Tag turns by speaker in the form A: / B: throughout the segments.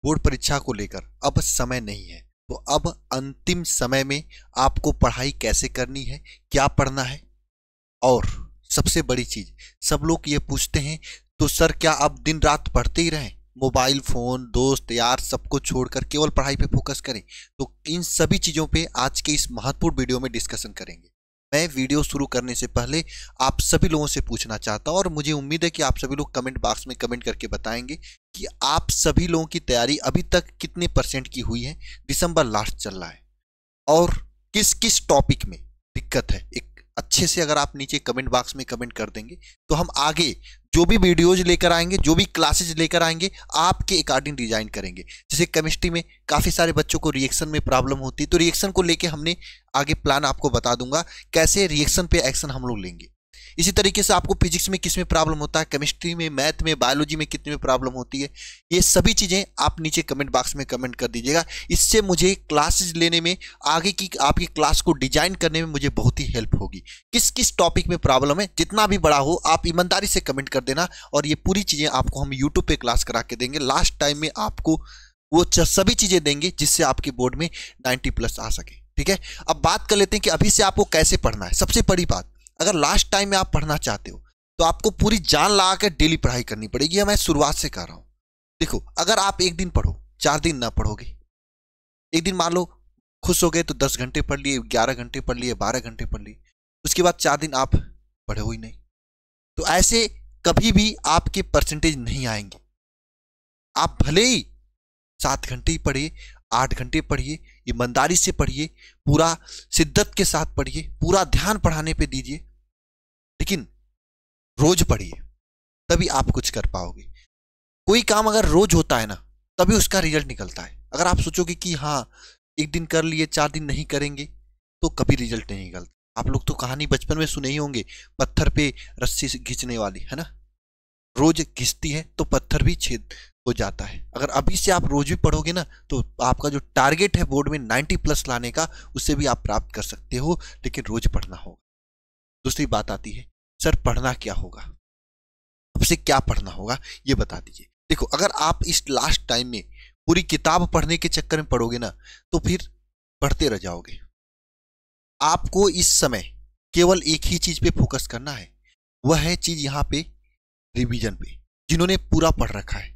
A: Board परीक्षा को लेकर अब समय नहीं है, तो अब अंतिम समय में आपको पढ़ाई कैसे करनी है, क्या पढ़ना है। और सबसे बड़ी चीज, सब लोग ये पूछते हैं तो सर क्या अब दिन रात पढ़ते ही रहें, मोबाइल फोन दोस्त यार सबको छोड़कर केवल पढ़ाई पे फोकस करें। तो इन सभी चीजों पे आज के इस महत्वपूर्ण वीडियो में डिस्कशन करेंगे। मैं वीडियो शुरू करने से पहले आप सभी लोगों से पूछना चाहता हूं और मुझे उम्मीद है कि आप सभी लोग कमेंट बॉक्स में कमेंट करके बताएंगे कि आप सभी लोगों की तैयारी अभी तक कितने % की हुई है। दिसंबर लास्ट चल रहा है और किस किस टॉपिक में दिक्कत है, एक अच्छे से अगर आप नीचे कमेंट बॉक्स में कमेंट कर देंगे तो हम आगे जो भी वीडियोज लेकर आएंगे, जो भी क्लासेज लेकर आएंगे, आपके अकॉर्डिंग डिजाइन करेंगे। जैसे केमिस्ट्री में काफी सारे बच्चों को रिएक्शन में प्रॉब्लम होती है, तो रिएक्शन को लेके हमने आगे प्लान आपको बता दूंगा कैसे रिएक्शन पे एक्शन हम लोग लेंगे। इसी तरीके से आपको फिजिक्स में किस में प्रॉब्लम होता है, केमिस्ट्री में, मैथ में, बायोलॉजी में कितने में प्रॉब्लम होती है, ये सभी चीजें आप नीचे कमेंट बॉक्स में कमेंट कर दीजिएगा। इससे मुझे क्लासेज लेने में, आगे की आपकी क्लास को डिजाइन करने में मुझे बहुत ही हेल्प होगी। किस किस टॉपिक में प्रॉब्लम है, जितना भी बड़ा हो आप ईमानदारी से कमेंट कर देना और ये पूरी चीजें आपको हम यूट्यूब पे क्लास करा के देंगे। लास्ट टाइम में आपको वो सभी चीजें देंगे जिससे आपके बोर्ड में 90+ आ सके। ठीक है, अब बात कर लेते हैं कि अभी से आपको कैसे पढ़ना है। सबसे बड़ी बात, अगर लास्ट टाइम में आप पढ़ना चाहते हो तो आपको पूरी जान लगा कर डेली पढ़ाई करनी पड़ेगी। मैं शुरुआत से कर रहा हूं। देखो, अगर आप एक दिन पढ़ो, 4 दिन ना पढ़ोगे, एक दिन मान लो खुश हो गए तो 10 घंटे पढ़ लिए, 11 घंटे पढ़ लिए, 12 घंटे पढ़ लिए, उसके बाद 4 दिन आप पढ़े ही नहीं, तो ऐसे कभी भी आपके परसेंटेज नहीं आएंगे। आप भले ही 7 घंटे ही पढ़िए, 8 घंटे पढ़िए, ईमानदारी से पढ़िए, पूरा शिद्दत के साथ पढ़िए, पूरा ध्यान पढ़ाने पे दीजिए, लेकिन रोज पढ़िए, तभी आप कुछ कर पाओगे। कोई काम अगर रोज होता है ना, तभी उसका रिजल्ट निकलता है। अगर आप सोचोगे कि हाँ एक दिन कर लिए, 4 दिन नहीं करेंगे, तो कभी रिजल्ट नहीं निकलता। आप लोग तो कहानी बचपन में सुने ही होंगे, पत्थर पे रस्सी से खींचने वाली, है ना, रोज घिसती है तो पत्थर भी छेद हो जाता है। अगर अभी से आप रोज भी पढ़ोगे ना, तो आपका जो टारगेट है बोर्ड में 90+ लाने का, उससे भी आप प्राप्त कर सकते हो, लेकिन रोज पढ़ना होगा। दूसरी बात आती है, सर पढ़ना क्या होगा, अब से क्या पढ़ना होगा ये बता दीजिए। देखो, अगर आप इस लास्ट टाइम में पूरी किताब पढ़ने के चक्कर में पढ़ोगे ना, तो फिर पढ़ते रह जाओगे। आपको इस समय केवल एक ही चीज पे फोकस करना है, वह है चीज यहाँ पे रिवीजन पे। जिन्होंने पूरा पढ़ रखा है,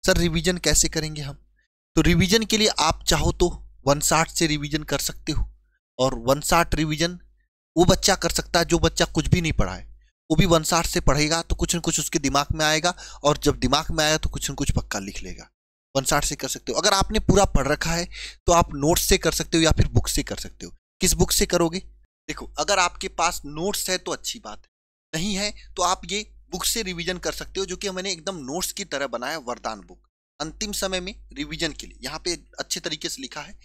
A: सर रिवीजन कैसे करेंगे हम, तो रिवीजन के लिए आप चाहो तो 1 शॉट से रिवीजन कर सकते हो। और 1 शॉट रिवीजन वो बच्चा कर सकता है जो बच्चा कुछ भी नहीं पढ़ा है, वो भी 1 शॉट से पढ़ेगा तो कुछ न कुछ उसके दिमाग में आएगा, और जब दिमाग में आएगा तो कुछ न कुछ पक्का लिख लेगा। 1 शॉट से कर सकते हो। अगर आपने पूरा पढ़ रखा है तो आप नोट्स से कर सकते हो या फिर बुक से कर सकते हो। किस बुक से करोगे, देखो अगर आपके पास नोट्स है तो अच्छी बात है, नहीं है तो आप ये बुक से रिवीजन कर सकते हो, जो कि मैंने एकदम नोट्स की तरह बनाया, वरदान बुक। अंतिम समय में रिवीजन के लिए यहाँ पे अच्छे तरीके से लिखा है,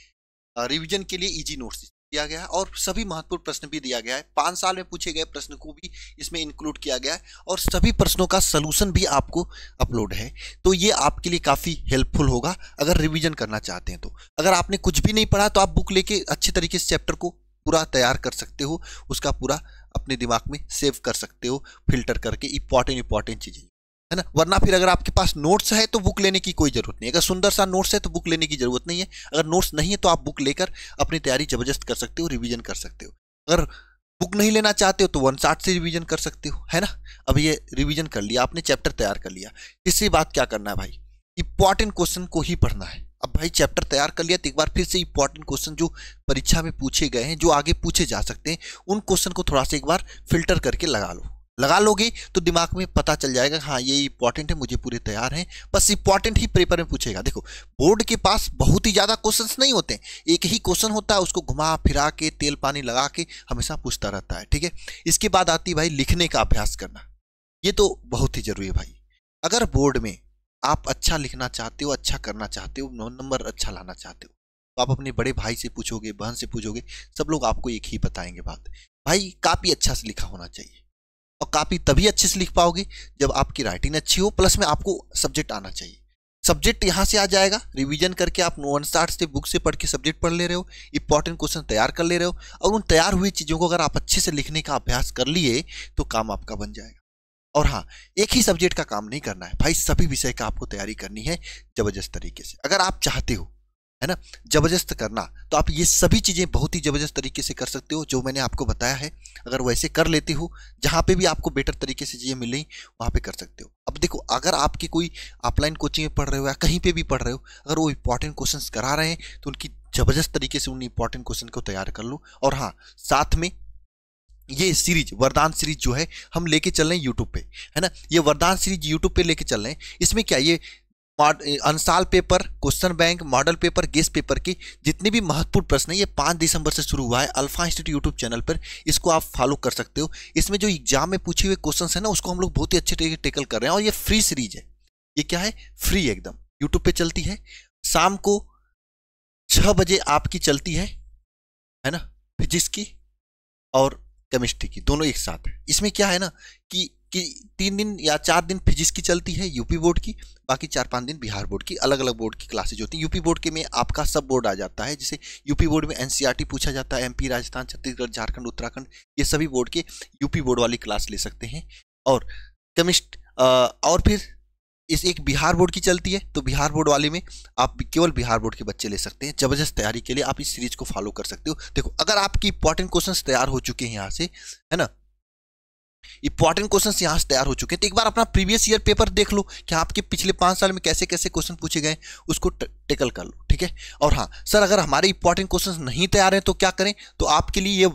A: रिवीजन के लिए इजी नोट्स दिया गया है और सभी महत्वपूर्ण प्रश्न भी दिया गया है। 5 साल में पूछे गए प्रश्न को भी इसमें इंक्लूड किया गया है और सभी प्रश्नों का सलूशन भी आपको अपलोड है। तो ये आपके लिए काफी हेल्पफुल होगा अगर रिवीजन करना चाहते हैं। तो अगर आपने कुछ भी नहीं पढ़ा तो आप बुक लेके अच्छे तरीके से चैप्टर को पूरा तैयार कर सकते हो, उसका पूरा अपने दिमाग में सेव कर सकते हो, फिल्टर करके इंपॉर्टेंट चीजें, है ना। वरना फिर अगर आपके पास नोट्स है तो बुक लेने की कोई जरूरत नहीं है। अगर सुंदर सा नोट्स है तो बुक लेने की जरूरत नहीं है। अगर नोट्स नहीं है तो आप बुक लेकर अपनी तैयारी जबरदस्त कर सकते हो, रिवीजन कर सकते हो। अगर बुक नहीं लेना चाहते हो तो 1 शॉट से रिवीजन कर सकते हो, है ना। अब ये रिवीजन कर लिया आपने, चैप्टर तैयार कर लिया, तीसरी बात क्या करना है भाई, इंपॉर्टेंट क्वेश्चन को ही पढ़ना है। अब भाई चैप्टर तैयार कर लिया तो एक बार फिर से इंपॉर्टेंट क्वेश्चन जो परीक्षा में पूछे गए हैं, जो आगे पूछे जा सकते हैं, उन क्वेश्चन को थोड़ा सा एक बार फिल्टर करके लगा लोगे तो दिमाग में पता चल जाएगा हाँ ये इंपॉर्टेंट है, मुझे पूरे तैयार हैं, बस इंपॉर्टेंट ही पेपर में पूछेगा। देखो बोर्ड के पास बहुत ही ज्यादा क्वेश्चंस नहीं होते हैं, एक ही क्वेश्चन होता है, उसको घुमा फिरा के तेल पानी लगा के हमेशा पूछता रहता है। ठीक है, इसके बाद आती है भाई लिखने का अभ्यास करना। ये तो बहुत ही जरूरी है भाई। अगर बोर्ड में आप अच्छा लिखना चाहते हो, अच्छा करना चाहते हो, 9 नंबर अच्छा लाना चाहते हो, तो आप अपने बड़े भाई से पूछोगे, बहन से पूछोगे, सब लोग आपको एक ही बताएंगे बात, भाई काफी अच्छा से लिखा होना चाहिए। और काफी तभी अच्छे से लिख पाओगे जब आपकी राइटिंग अच्छी हो, प्लस में आपको सब्जेक्ट आना चाहिए। सब्जेक्ट यहाँ से आ जाएगा, रिवीजन करके आप 1 शॉट से बुक से पढ़ के सब्जेक्ट पढ़ ले रहे हो, इंपॉर्टेंट क्वेश्चन तैयार कर ले रहे हो, और उन तैयार हुई चीजों को अगर आप अच्छे से लिखने का अभ्यास कर लिए तो काम आपका बन जाएगा। और हाँ, एक ही सब्जेक्ट का काम नहीं करना है भाई, सभी विषय का आपको तैयारी करनी है जबरदस्त तरीके से। अगर आप चाहते हो, है ना, जबरदस्त करना, तो आप ये सभी चीजें बहुत ही जबरदस्त तरीके से कर सकते हो जो मैंने आपको बताया है। अगर वैसे कर लेते हो, जहाँ पे भी आपको बेटर तरीके से चीजें मिल रही वहाँ पे कर सकते हो। अब देखो, अगर आपकी कोई ऑफलाइन कोचिंग में पढ़ रहे हो या कहीं पे भी पढ़ रहे हो, अगर वो इंपॉर्टेंट क्वेश्चंस करा रहे हैं तो उनकी जबरदस्त तरीके से उन इंपॉर्टेंट क्वेश्चन को तैयार कर लो। और हाँ, साथ में ये सीरीज, वरदान सीरीज जो है हम लेके चल रहे हैं यूट्यूब पे, है ना, ये वरदान सीरीज यूट्यूब पे लेके चल रहे हैं। इसमें क्या, ये अंसाल paper, question bank, model paper, guess paper के जितने भी महत्वपूर्ण प्रश्न है, ये 5 दिसंबर से शुरू हुआ है अल्फा इंस्टीट्यूट यूट्यूब चैनल पर। इसको आप फॉलो कर सकते हो। इसमें जो एग्जाम में पूछे हुए क्वेश्चन है ना, उसको हम लोग बहुत ही अच्छे तरीके टेकल कर रहे हैं। और ये फ्री सीरीज है, ये क्या है, फ्री एकदम, यूट्यूब पे चलती है। शाम को 6 बजे आपकी चलती है ना, फिजिक्स की और केमिस्ट्री की, दोनों एक साथ है। इसमें क्या है ना कि 3 दिन या 4 दिन फिजिक्स की चलती है यूपी बोर्ड की, बाकी 4-5 दिन बिहार बोर्ड की। अलग अलग बोर्ड की क्लासेज होती हैं। यूपी बोर्ड के में आपका सब बोर्ड आ जाता है, जैसे यूपी बोर्ड में एनसीईआरटी पूछा जाता है, एमपी, राजस्थान, छत्तीसगढ़, झारखंड, उत्तराखंड, ये सभी बोर्ड के यूपी बोर्ड वाली क्लास ले सकते हैं। और और फिर इस एक बिहार बोर्ड की चलती है, तो बिहार बोर्ड वाले में आप केवल बिहार बोर्ड के बच्चे ले सकते हैं। जबरदस्त तैयारी के लिए आप इस सीरीज को फॉलो कर सकते हो। देखो, अगर आपकी इंपॉर्टेंट क्वेश्चंस तैयार हो चुके हैं यहाँ से, है ना, इंपॉर्टेंट क्वेश्चंस यहाँ से तैयार हो चुके हैं, तो एक बार अपना प्रीवियस ईयर पेपर देख लो कि आपके पिछले 5 साल में कैसे कैसे क्वेश्चन पूछे गए, उसको टेकल कर लो, ठीक है। और हाँ सर, अगर हमारे इंपॉर्टेंट क्वेश्चंस नहीं तैयार हैं तो क्या करें, तो आपके लिए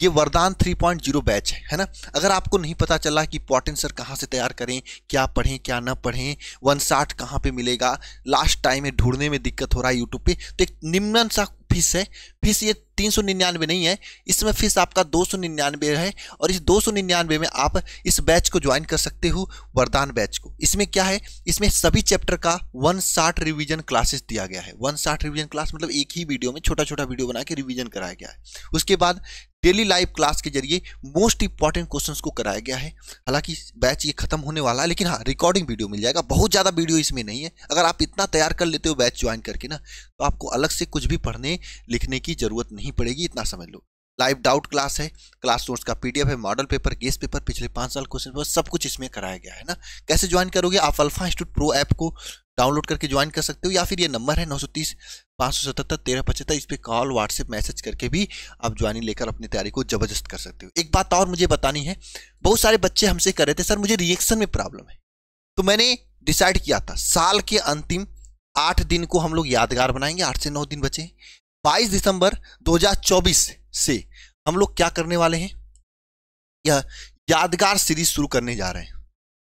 A: ये वरदान 3.0 बैच है ना। अगर आपको नहीं पता चला कि इंपॉर्टेंट सर कहाँ से तैयार करें, क्या पढ़ें क्या ना पढ़ें, 160 कहाँ पे मिलेगा, लास्ट टाइम में ढूंढने में दिक्कत हो रहा है यूट्यूब पे, तो एक निम्न सा फीस है। फीस ये 399 नहीं है, इसमें फीस आपका 299 है। और इस 299 में आप इस बैच को ज्वाइन कर सकते हो, वरदान बैच को। इसमें क्या है, इसमें सभी चैप्टर का 160 रिवीजन क्लासेस दिया गया है। 160 रिवीजन क्लास मतलब एक ही वीडियो में छोटा छोटा वीडियो बना के रिवीजन कराया गया है। उसके बाद डेली लाइव क्लास के जरिए मोस्ट इंपॉर्टेंट क्वेश्चंस को कराया गया है। हालांकि बैच ये खत्म होने वाला है, लेकिन हाँ, रिकॉर्डिंग वीडियो मिल जाएगा। बहुत ज़्यादा वीडियो इसमें नहीं है। अगर आप इतना तैयार कर लेते हो बैच ज्वाइन करके ना, तो आपको अलग से कुछ भी पढ़ने लिखने की जरूरत नहीं पड़ेगी, इतना समझ लो। लाइव डाउट क्लास है, क्लास नोट्स का पीडीएफ है, मॉडल पेपर, गेस्ट पेपर, पिछले 5 साल क्वेश्चन पेपर, सब कुछ इसमें कराया गया है ना। कैसे ज्वाइन करोगे, आप अल्फा इंस्टीट्यूट प्रो ऐप को डाउनलोड करके ज्वाइन कर सकते हो, या फिर ये नंबर है 930 577 1375, इस पर कॉल व्हाट्सएप मैसेज करके भी आप ज्वाइनिंग लेकर अपनी तैयारी को जबरदस्त कर सकते हो। एक बात और मुझे बतानी है, बहुत सारे बच्चे हमसे कह रहे थे सर मुझे रिएक्शन में प्रॉब्लम है, तो मैंने डिसाइड किया था साल के अंतिम 8 दिन को हम लोग यादगार बनाएंगे। 8 से 9 दिन बचे। 22 दिसंबर 2024 से हम लोग क्या करने वाले हैं, यह यादगार सीरीज शुरू करने जा रहे हैं।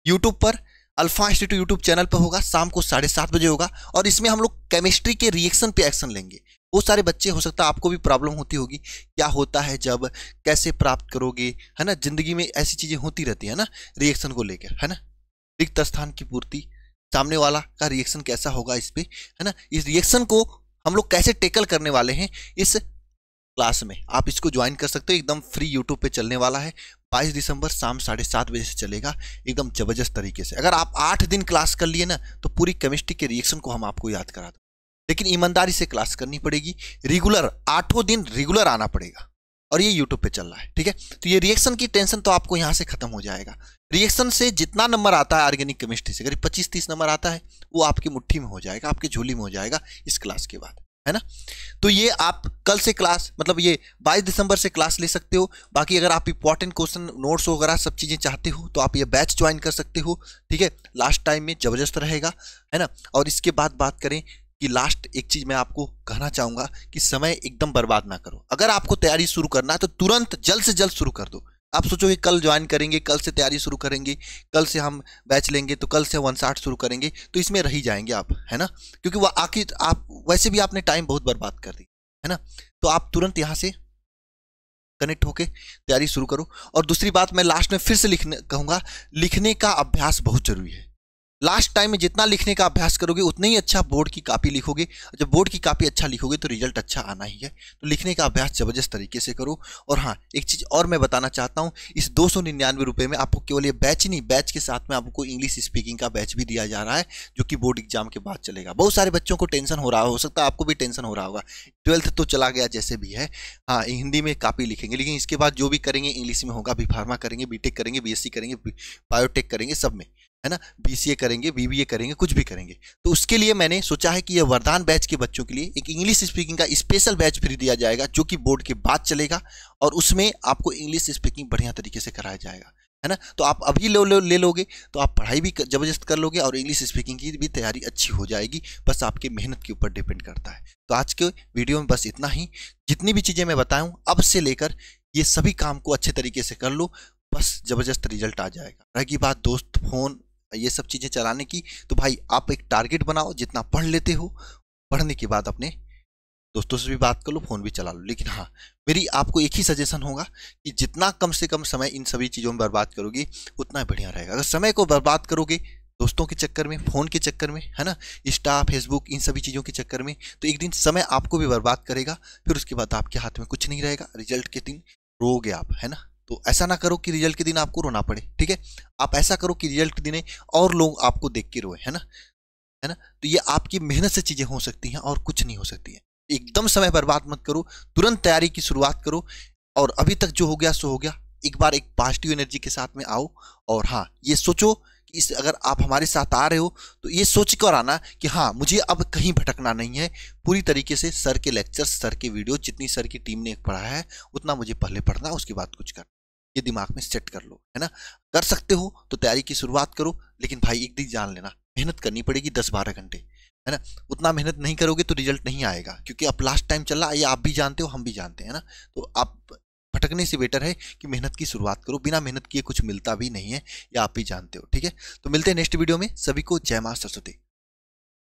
A: यूट्यूब पर अल्फा इंस्टीट्यूट यूट्यूब चैनल पर होगा, शाम को 7:30 बजे होगा। और इसमें हम लोग केमिस्ट्री के रिएक्शन पे एक्शन लेंगे। बहुत सारे बच्चे, हो सकता है आपको भी प्रॉब्लम होती होगी, क्या होता है जब, कैसे प्राप्त करोगे, है ना, जिंदगी में ऐसी चीजें होती रहती है ना रिएक्शन को लेकर, है ना, रिक्त स्थान की पूर्ति, सामने वाला का रिएक्शन कैसा होगा इस पे, है ना। इस रिएक्शन को हम लोग कैसे टेकल करने वाले हैं इस क्लास में, आप इसको ज्वाइन कर सकते हो। एकदम फ्री यूट्यूब पे चलने वाला है। 22 दिसंबर शाम 7:30 बजे से चलेगा, एकदम जबरदस्त तरीके से। अगर आप 8 दिन क्लास कर लिए ना, तो पूरी केमिस्ट्री के रिएक्शन को हम आपको याद करा दें। लेकिन ईमानदारी से क्लास करनी पड़ेगी, रेगुलर 8 दिन रेगुलर आना पड़ेगा। और ये यूट्यूब पे चल रहा है, ठीक है। तो ये रिएक्शन की टेंशन तो आपको यहाँ से खत्म हो जाएगा। रिएक्शन से जितना नंबर आता है ऑर्गेनिक केमिस्ट्री से, करीब 25-30 नंबर आता है, वो आपकी मुट्ठी में हो जाएगा, आपकी झोली में हो जाएगा इस क्लास के बाद, है ना। तो ये आप कल से क्लास, मतलब ये 22 दिसंबर से क्लास ले सकते हो। बाकी अगर आप इंपॉर्टेंट क्वेश्चन नोट्स वगैरह सब चीज़ें चाहते हो, तो आप ये बैच ज्वाइन कर सकते हो, ठीक है। लास्ट टाइम में जबरदस्त रहेगा, है ना। और इसके बाद बात करें कि लास्ट एक चीज़ मैं आपको कहना चाहूँगा कि समय एकदम बर्बाद ना करो। अगर आपको तैयारी शुरू करना है तो तुरंत जल्द से जल्द शुरू कर दो। आप सोचोगे कल ज्वाइन करेंगे, कल से तैयारी शुरू करेंगे, कल से हम बैच लेंगे, तो कल से 160 शुरू करेंगे, तो इसमें रह ही जाएंगे आप, है ना। क्योंकि वह आखिर आप वैसे भी आपने टाइम बहुत बर्बाद कर दी, है ना। तो आप तुरंत यहाँ से कनेक्ट होके तैयारी शुरू करो। और दूसरी बात मैं लास्ट में फिर से कहूँगा, लिखने का अभ्यास बहुत जरूरी है। लास्ट टाइम में जितना लिखने का अभ्यास करोगे उतना ही अच्छा बोर्ड की कॉपी लिखोगे। जब बोर्ड की कॉपी अच्छा लिखोगे तो रिजल्ट अच्छा आना ही है। तो लिखने का अभ्यास जबरदस्त तरीके से करो। और हाँ, एक चीज़ और मैं बताना चाहता हूँ, इस 299 रुपये में आपको केवल ये बैच ही नहीं, बैच के साथ में आपको इंग्लिश स्पीकिंग का बैच भी दिया जा रहा है, जो कि बोर्ड एग्जाम के बाद चलेगा। बहुत सारे बच्चों को टेंशन हो रहा हो सकता है आपको भी टेंशन हो रहा होगा, 12th तो चला गया जैसे भी है, हाँ हिंदी में कॉपी लिखेंगे, लेकिन इसके बाद जो भी करेंगे इंग्लिश में होगा। B.Pharma करेंगे, B.Tech करेंगे, B.Sc करेंगे, बायोटेक करेंगे, सब में है ना, BCA करेंगे, BBA करेंगे, कुछ भी करेंगे। तो उसके लिए मैंने सोचा है कि यह वरदान बैच के बच्चों के लिए एक इंग्लिश स्पीकिंग का स्पेशल बैच फ्री दिया जाएगा, जो कि बोर्ड के बाद चलेगा और उसमें आपको इंग्लिश स्पीकिंग बढ़िया तरीके से कराया जाएगा, है ना। तो आप अभी ले लोगे तो आप पढ़ाई भी जबरदस्त कर लोगे और इंग्लिश स्पीकिंग की भी तैयारी अच्छी हो जाएगी। बस आपकी मेहनत के ऊपर डिपेंड करता है। तो आज के वीडियो में बस इतना ही। जितनी भी चीज़ें मैं बताऊँ अब से लेकर ये सभी काम को अच्छे तरीके से कर लो, बस जबरदस्त रिजल्ट आ जाएगा। रहेगी बात दोस्त फोन ये सब चीज़ें चलाने की, तो भाई आप एक टारगेट बनाओ, जितना पढ़ लेते हो पढ़ने के बाद अपने दोस्तों से भी बात कर लो, फ़ोन भी चला लो। लेकिन हाँ, मेरी आपको एक ही सजेशन होगा कि जितना कम से कम समय इन सभी चीज़ों में बर्बाद करोगे उतना बढ़िया रहेगा। अगर समय को बर्बाद करोगे दोस्तों के चक्कर में, फ़ोन के चक्कर में, है ना, इंस्टा फेसबुक इन सभी चीज़ों के चक्कर में, तो एक दिन समय आपको भी बर्बाद करेगा। फिर उसके बाद आपके हाथ में कुछ नहीं रहेगा, रिजल्ट के दिन रोओगे आप, है ना। तो ऐसा ना करो कि रिजल्ट के दिन आपको रोना पड़े, ठीक है। आप ऐसा करो कि रिजल्ट के दिन और लोग आपको देख के रोए, है ना, है ना। तो ये आपकी मेहनत से चीज़ें हो सकती हैं और कुछ नहीं हो सकती है। एकदम समय बर्बाद मत करो, तुरंत तैयारी की शुरुआत करो। और अभी तक जो हो गया सो हो गया, एक बार एक पॉजिटिव एनर्जी के साथ में आओ। और हाँ, ये सोचो कि इस अगर आप हमारे साथ आ रहे हो तो ये सोच कर आना कि हाँ मुझे अब कहीं भटकना नहीं है। पूरी तरीके से सर के लेक्चर्स, सर के वीडियो, जितनी सर की टीम ने पढ़ाया है उतना मुझे पहले पढ़ना, उसके बाद कुछ करना। ये दिमाग में सेट कर लो, है ना। कर सकते हो तो तैयारी की शुरुआत करो, लेकिन भाई एक दिन जान लेना मेहनत करनी पड़ेगी 10-12 घंटे, है ना। उतना मेहनत नहीं करोगे तो रिजल्ट नहीं आएगा, क्योंकि अब लास्ट टाइम चल रहा है, ये आप भी जानते हो हम भी जानते हैं ना। तो आप भटकने से बेटर है कि मेहनत की शुरुआत करो। बिना मेहनत किए कुछ मिलता भी नहीं है, ये आप भी जानते हो, ठीक है। तो मिलते हैं नेक्स्ट वीडियो में। सभी को जय मां सरस्वती।